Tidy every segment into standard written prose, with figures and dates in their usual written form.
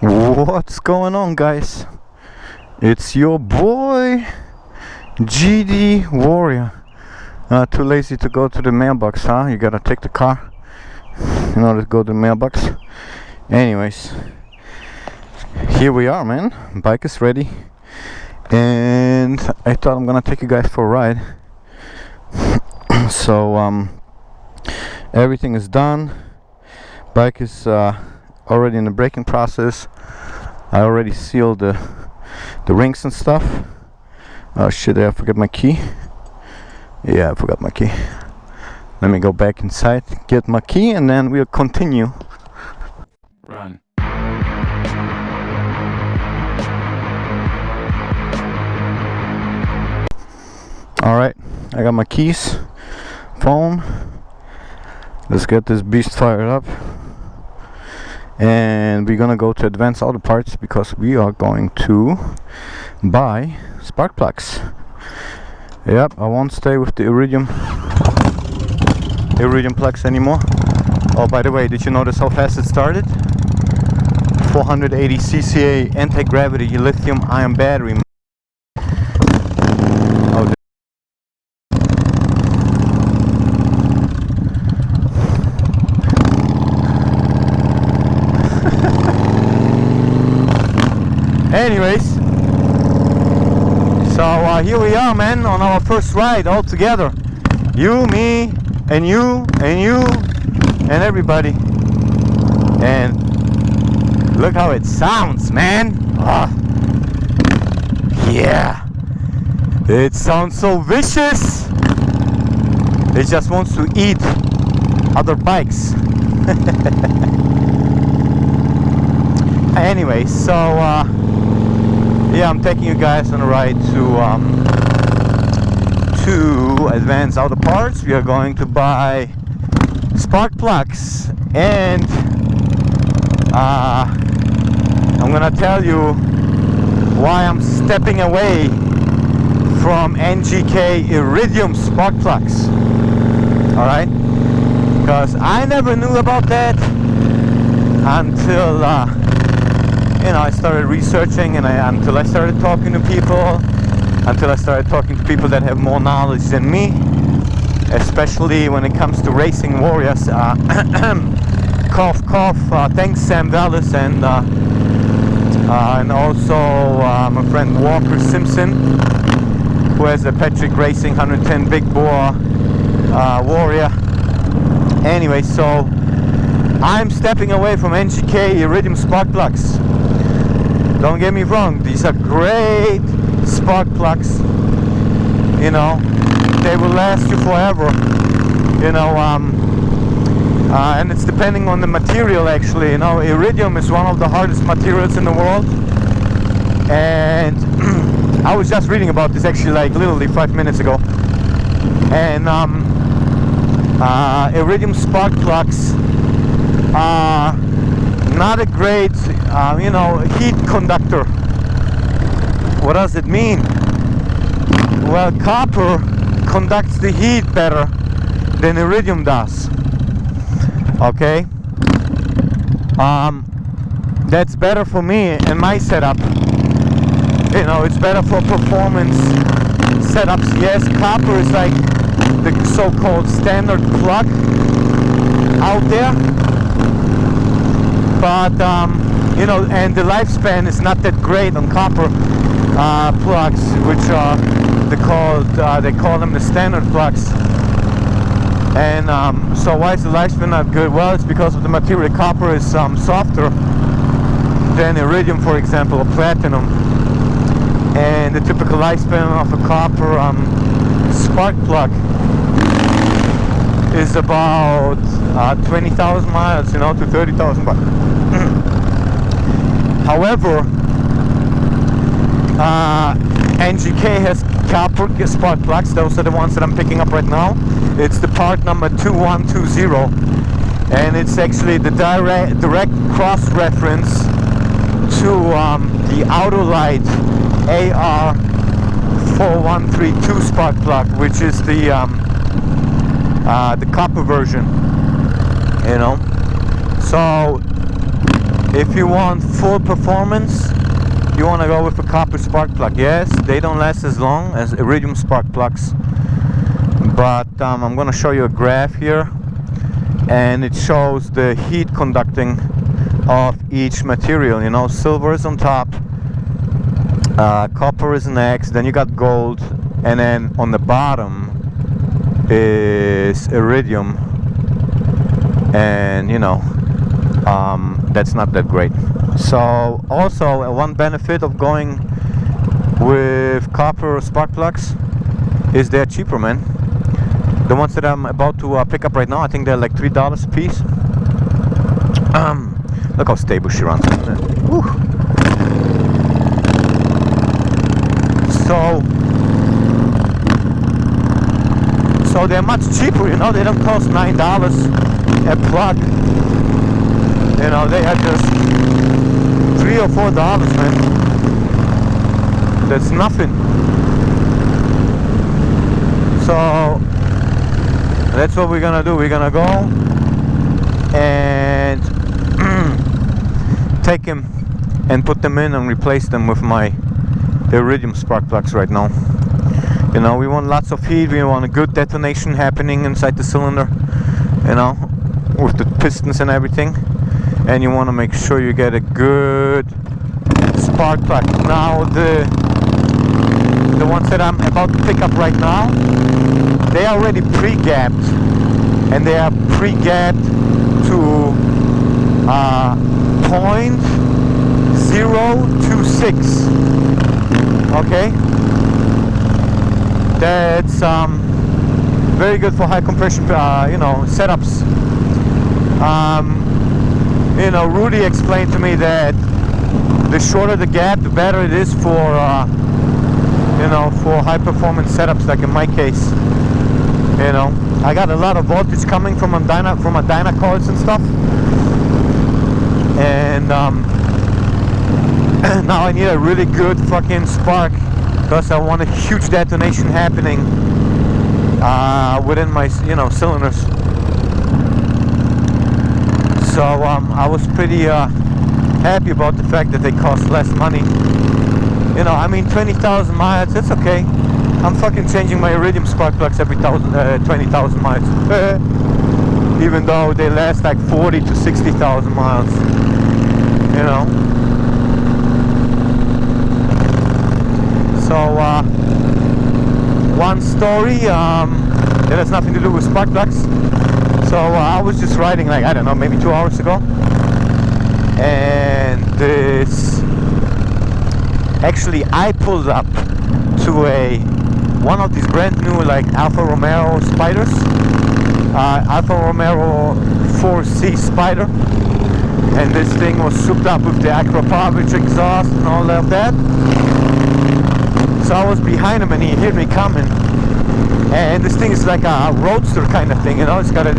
What's going on, guys? It's your boy GD Warrior. Too lazy to go to the mailbox, huh? You gotta take the car in order to go to the mailbox. Anyways, here we are, man. Bike is ready, and I thought I'm gonna take you guys for a ride. So everything is done. Bike is already in the braking process. I already sealed the rings and stuff. Oh shit, I forgot my key. Yeah, I forgot my key. Let me go back inside, get my key, and then we'll continue. Run. Alright, I got my keys, phone. Let's get this beast fired up. And we're gonna go to Advanced Auto Parts because we are going to buy spark plugs. Yep, I won't stay with the Iridium plugs anymore. Oh, by the way, did you notice how fast it started? 480 cca anti-gravity lithium-ion battery. Oh, anyways, so here we are, man, on our first ride all together. You, me, and you, and you, and everybody. And look how it sounds, man. Yeah, it sounds so vicious. It just wants to eat other bikes. Anyway, so yeah, I'm taking you guys on a ride to Advanced Auto Parts. We are going to buy spark plugs, and I'm gonna tell you why I'm stepping away from NGK Iridium spark plugs. Alright? Because I never knew about that until you know, I started researching, and until I started talking to people, that have more knowledge than me, especially when it comes to racing warriors. Cough, cough. Thanks, Sam Dallas, and also my friend Walker Simpson, who has a Patrick Racing 110 big bore Warrior. Anyway, so I'm stepping away from NGK Iridium spark plugs. Don't get me wrong, these are great spark plugs. You know, they will last you forever. You know, and it's depending on the material, actually. You know, iridium is one of the hardest materials in the world. And I was just reading about this actually, like literally 5 minutes ago. And iridium spark plugs are not a great, you know, heat conductor. What does it mean? Well, copper conducts the heat better than iridium does. Okay? That's better for me and my setup. You know, it's better for performance setups. Yes, copper is like the so-called standard plug out there. But you know, and the lifespan is not that great on copper plugs, which are they call them the standard plugs. And so why is the lifespan not good? Well, it's because of the material. Copper is softer than iridium, for example, or platinum. And the typical lifespan of a copper spark plug is about 20,000 miles, you know, to 30,000 miles. However, NGK has copper spark plugs. Those are the ones that I'm picking up right now. It's the part number 2120, and it's actually the direct cross-reference to the Autolite AR4132 spark plug, which is the copper version. You know, so if you want full performance, you want to go with a copper spark plug. Yes, they don't last as long as iridium spark plugs, but I'm going to show you a graph here, and it shows the heat conducting of each material. You know, silver is on top, copper is next, then you got gold, and then on the bottom is iridium, and you know, that's not that great. So also one benefit of going with copper spark plugs is they're cheaper, man. The ones that I'm about to pick up right now, I think they're like $3 a piece. Look how stable she runs. Woo. So they're much cheaper, you know. They don't cost $9 a plug. You know, they are just $3 or $4, man. That's nothing. So that's what we're gonna do. We're gonna go and take them and put them in and replace them with the iridium spark plugs right now. You know, we want lots of heat. We want a good detonation happening inside the cylinder, you know, with the pistons and everything. And you want to make sure you get a good spark plug. Now the ones that I'm about to pick up right now, they are already pre-gapped, and they are pre-gapped to 0.026. Okay, that's very good for high compression, you know, setups. You know, Rudy explained to me that the shorter the gap, the better it is for, you know, for high performance setups, like in my case. You know, I got a lot of voltage coming from a dyna cords and stuff, and now I need a really good fucking spark, because I want a huge detonation happening within my, you know, cylinders. So I was pretty happy about the fact that they cost less money. You know, I mean, 20,000 miles, it's okay. I'm fucking changing my iridium spark plugs every 20,000 miles. Even though they last like 40 to 60,000 miles. You know. So one story that has nothing to do with spark plugs. So I was just riding, like, I don't know, maybe 2 hours ago, and actually I pulled up to one of these brand new, like, Alfa Romeo Spiders, Alfa Romeo 4C Spider, and this thing was souped up with the Acropovic exhaust and all of that. So I was behind him and he heard me coming. And this thing is like a Roadster kind of thing, you know. It's got the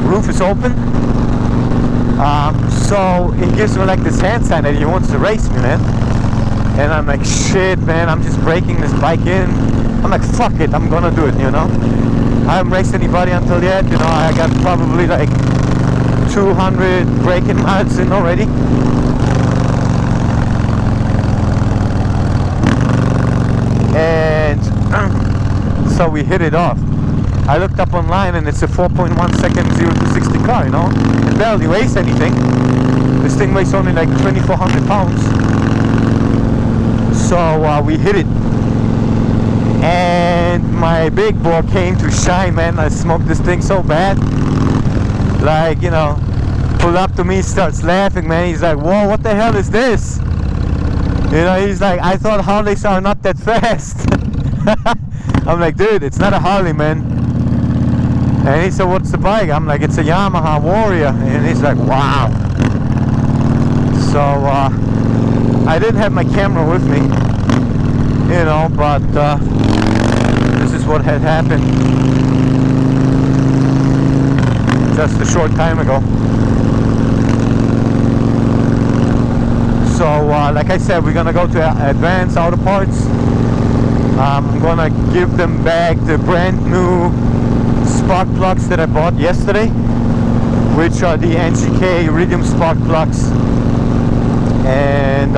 roof is open, so it gives me like this hand sign that he wants to race me, man. And I'm like, shit, man, I'm just breaking this bike in. I'm like, fuck it, I'm gonna do it, you know. I haven't raced anybody until yet, you know. I got probably like 200 braking miles in already. And so we hit it off. I looked up online and it's a 4.1 second 0 to 60 car, you know. It barely weighs anything. This thing weighs only like 2,400 pounds. So we hit it. And my big boy came to shine, man. I smoked this thing so bad. Like, you know, pulled up to me, starts laughing, man. He's like, whoa, what the hell is this? You know, he's like, I thought Harleys are not that fast. I'm like, dude, it's not a Harley, man. And he said, what's the bike? I'm like, it's a Yamaha Warrior. And he's like, wow. So I didn't have my camera with me, you know, but this is what had happened just a short time ago. So like I said, we're gonna go to Advanced Auto Parts. I'm gonna give them back the brand new spark plugs that I bought yesterday. which are the NGK Iridium Sparkplugs, and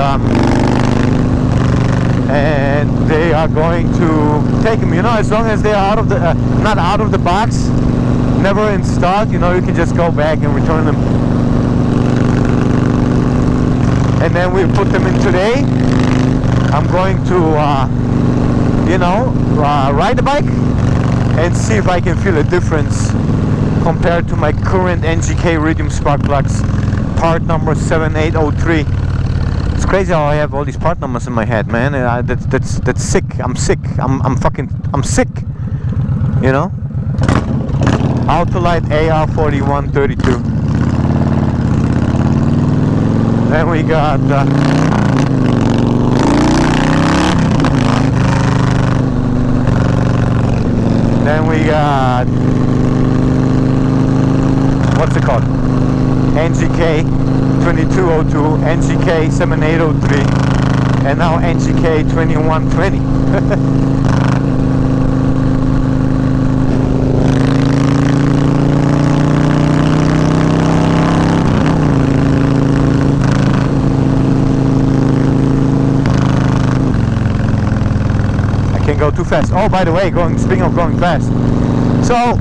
they are going to take them, you know, as long as they are out of the not out of the box, never installed, you know, you can just go back and return them. And then we put them in today. I'm going to you know, ride the bike and see if I can feel a difference compared to my current NGK Iridium Sparkplugs, part number 7803. It's crazy how I have all these part numbers in my head, man. That's sick. I'm sick. I'm sick. You know. Autolite AR4132. Then we got. Then we got. What's it called? NGK 2202, NGK 7803, and now NGK 2120. I can't go too fast. Oh, by the way, speaking of going fast, so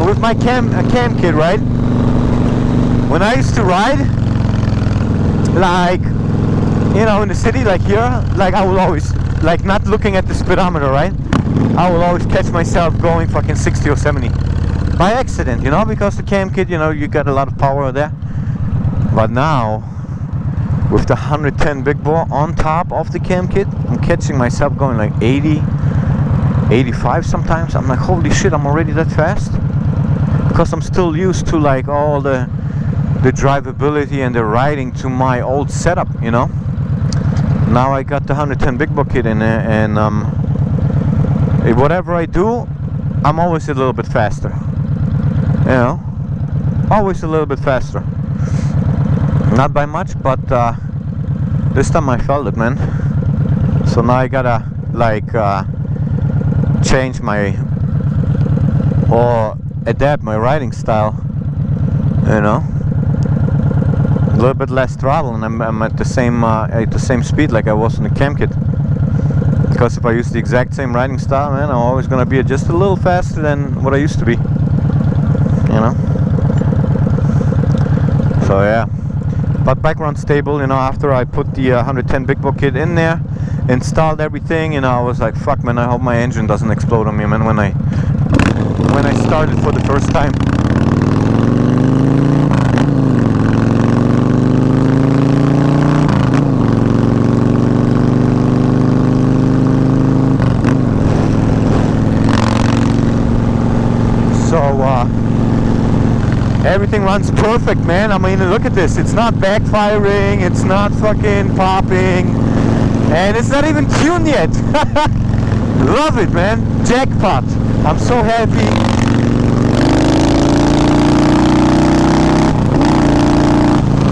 with my cam kit, right? When I used to ride, like, you know, in the city, like here, like I will always, like, not looking at the speedometer, right? I will always catch myself going fucking 60 or 70 by accident, you know, because the cam kit, you know, you got a lot of power there. But now, with the 110 big bore on top of the cam kit, I'm catching myself going like 80, 85 sometimes. I'm like, holy shit, I'm already that fast? Because I'm still used to like all the drivability and the riding to my old setup, you know. Now I got the 110 big bore kit in there, and whatever I do, I'm always a little bit faster, you know, always a little bit faster. Not by much, but this time I felt it, man. So now I gotta like change my, or adapt my riding style, you know. A little bit less throttle, and I'm at the same speed like I was in the cam kit. Because if I use the exact same riding style, man, I'm always gonna be just a little faster than what I used to be, you know. So yeah, but bike runs stable, you know. After I put the 110 big bore kit in there, installed everything, you know, I was like, fuck, man, I hope my engine doesn't explode on me, man, when I started for the first time. Everything runs perfect, man. I mean, look at this. It's not backfiring, it's not fucking popping, and it's not even tuned yet. Love it, man. Jackpot. I'm so happy.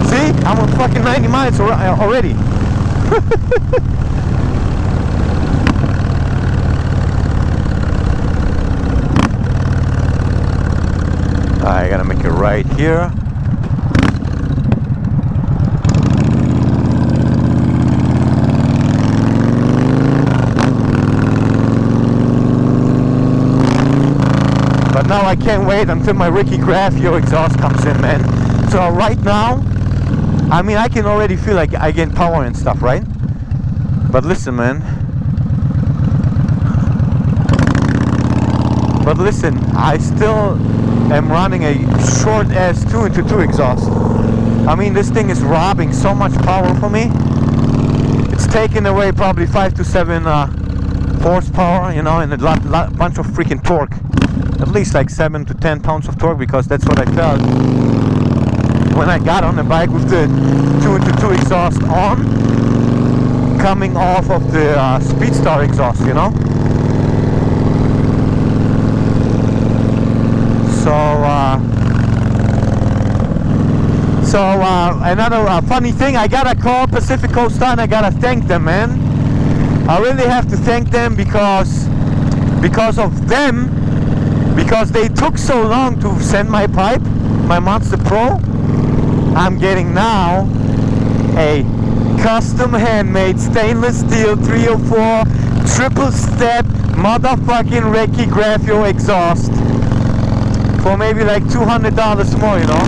See? I'm on fucking 90 miles already. I gotta make it right here. But now I can't wait until my Ricky Graffio exhaust comes in, man. So right now, I mean, I can already feel like I gain power and stuff, right? But listen, man. But listen, I still am running a short ass 2x2 exhaust. I mean, this thing is robbing so much power from me. It's taking away probably 5 to 7 horsepower, you know, and a bunch of freaking torque. At least like 7 to 10 pounds of torque, because that's what I felt when I got on the bike with the 2x2 exhaust on, coming off of the Speedstar exhaust, you know. So another funny thing, I gotta call Pacific Coast and I gotta thank them, man. I really have to thank them because of them, because they took so long to send my pipe. my Monster Pro, I'm getting now a custom handmade stainless steel 304 triple step motherfucking Reiki Graphio exhaust for maybe like $200 more, you know.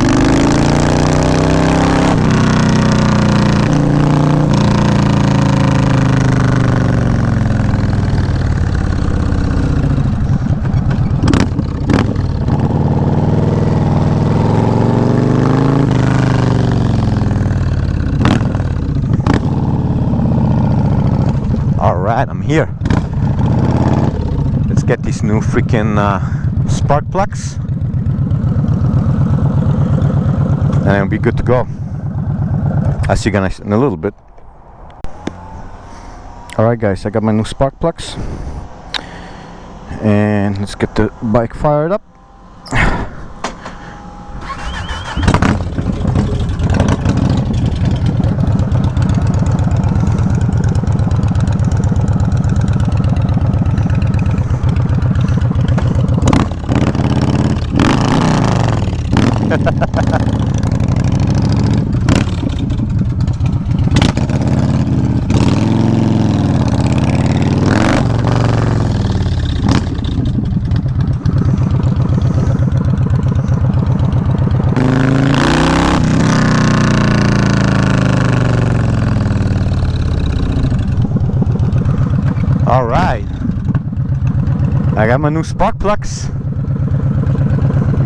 Alright, I'm here. Let's get these new freaking spark plugs and it'll be good to go. I'll see you guys in a little bit. Alright guys, I got my new spark plugs and let's get the bike fired up. Alright, I got my new spark plugs.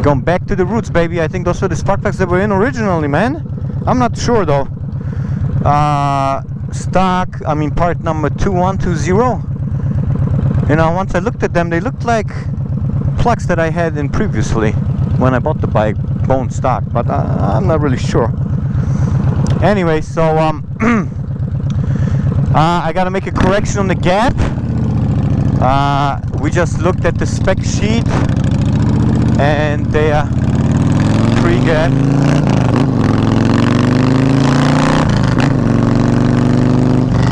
Going back to the roots, baby. I think those were the spark plugs that were in originally, man. I'm not sure though. Stock, I mean part number 2120. You know, once I looked at them, they looked like plugs that I had in previously when I bought the bike, bone stock, but I'm not really sure. Anyway, so I gotta make a correction on the gap. We just looked at the spec sheet and they are pre-gap.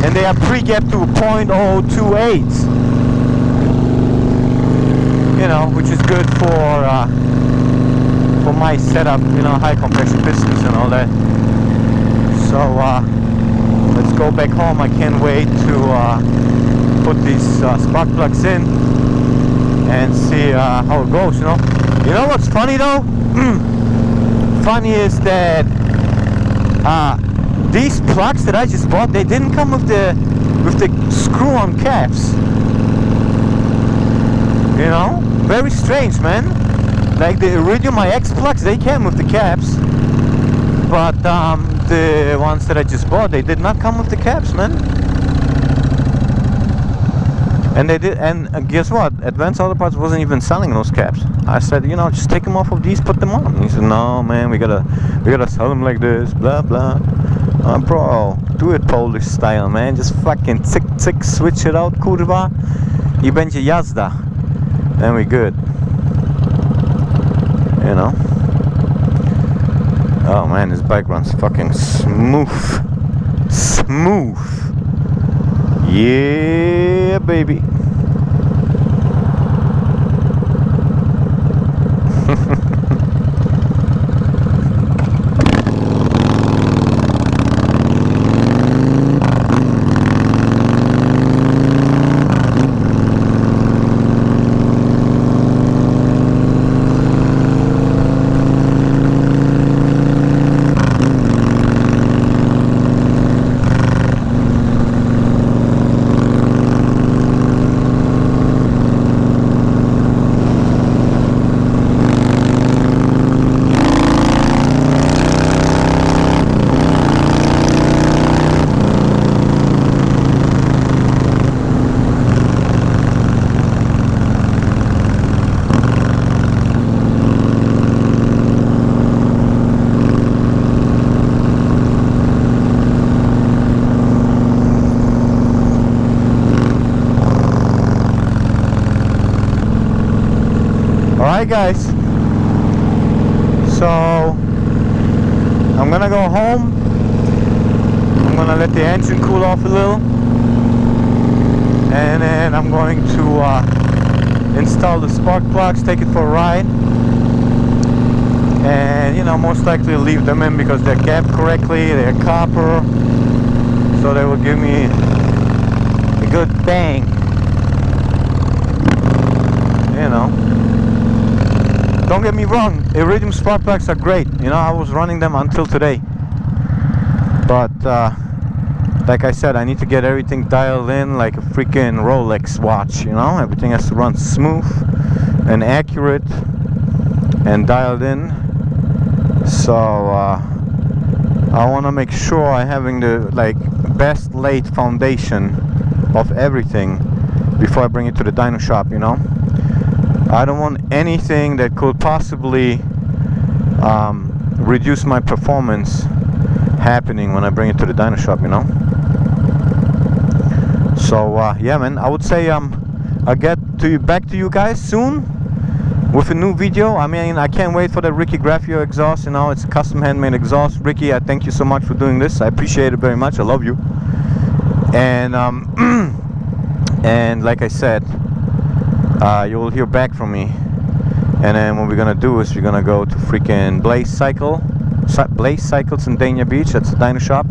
And they are pre-gap to 0.028. You know, which is good for my setup, you know, high compression pistons and all that. So let's go back home. I can't wait to put these spark plugs in and see how it goes, you know. You know what's funny though? Funny is that these plugs that I just bought, they didn't come with the screw-on caps. You know, very strange, man. Like the Iridium IX plugs, they came with the caps, but the ones that I just bought, they did not come with the caps, man. And they did, and guess what? Advanced Auto Parts wasn't even selling those caps. I said, you know, just take them off of these, put them on. And he said, no, man, we gotta sell them like this, blah blah. Bro, do it Polish style, man. Just fucking tick, switch it out, kurwa. I będzie jazda. Then we good. You know. Oh man, this bike runs fucking smooth. Yeah, baby. Alright guys, so I'm gonna go home. I'm gonna let the engine cool off a little, and then I'm going to install the spark plugs, take it for a ride, and you know, most likely leave them in because they're capped correctly, they're copper, so they will give me a good bang, you know. Don't get me wrong, Iridium Sparkplugs are great, you know, I was running them until today, but like I said, I need to get everything dialed in like a freaking Rolex watch, you know. Everything has to run smooth and accurate and dialed in. So I want to make sure I'm having the like best laid foundation of everything before I bring it to the dyno shop, you know. I don't want anything that could possibly reduce my performance happening when I bring it to the dyno shop, you know. So yeah, man, I would say I'll get back to you guys soon with a new video. I mean, I can't wait for the Ricky Graphio exhaust, you know. It's a custom handmade exhaust. Ricky, I thank you so much for doing this. I appreciate it very much. I love you. And and like I said, you will hear back from me. And then what we're gonna do is we're gonna go to freaking Blaze Cycles in Dania Beach. That's the dyno shop.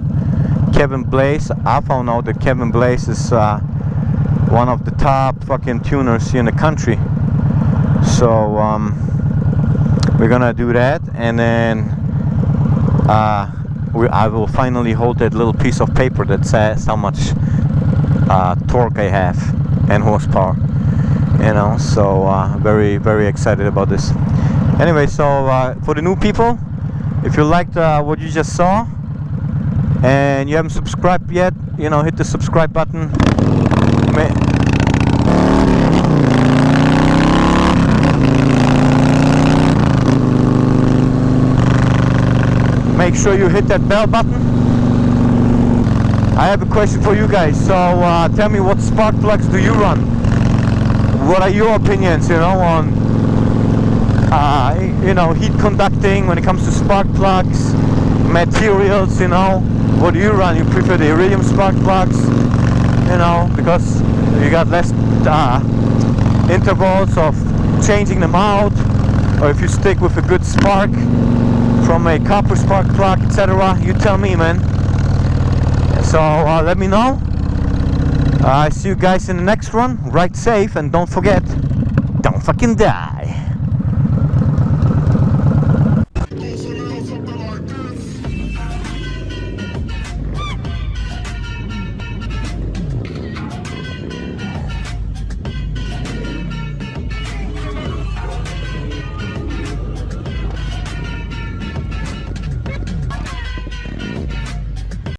Kevin Blaze, I found out that Kevin Blaze is one of the top fucking tuners here in the country. So we're gonna do that, and then I will finally hold that little piece of paper that says how much torque I have and horsepower, you know. So very, very excited about this. Anyway, so for the new people, if you liked what you just saw and you haven't subscribed yet, you know, hit the subscribe button. Make sure you hit that bell button. I have a question for you guys. So tell me, what spark plugs do you run? What are your opinions, you know, on you know, heat conducting when it comes to spark plugs, materials, you know? What do you run? You prefer the Iridium spark plugs, you know, because you got less intervals of changing them out, or if you stick with a good spark from a copper spark plug, etc. You tell me, man. So let me know. I see you guys in the next one. Ride safe, and don't forget, don't fucking die.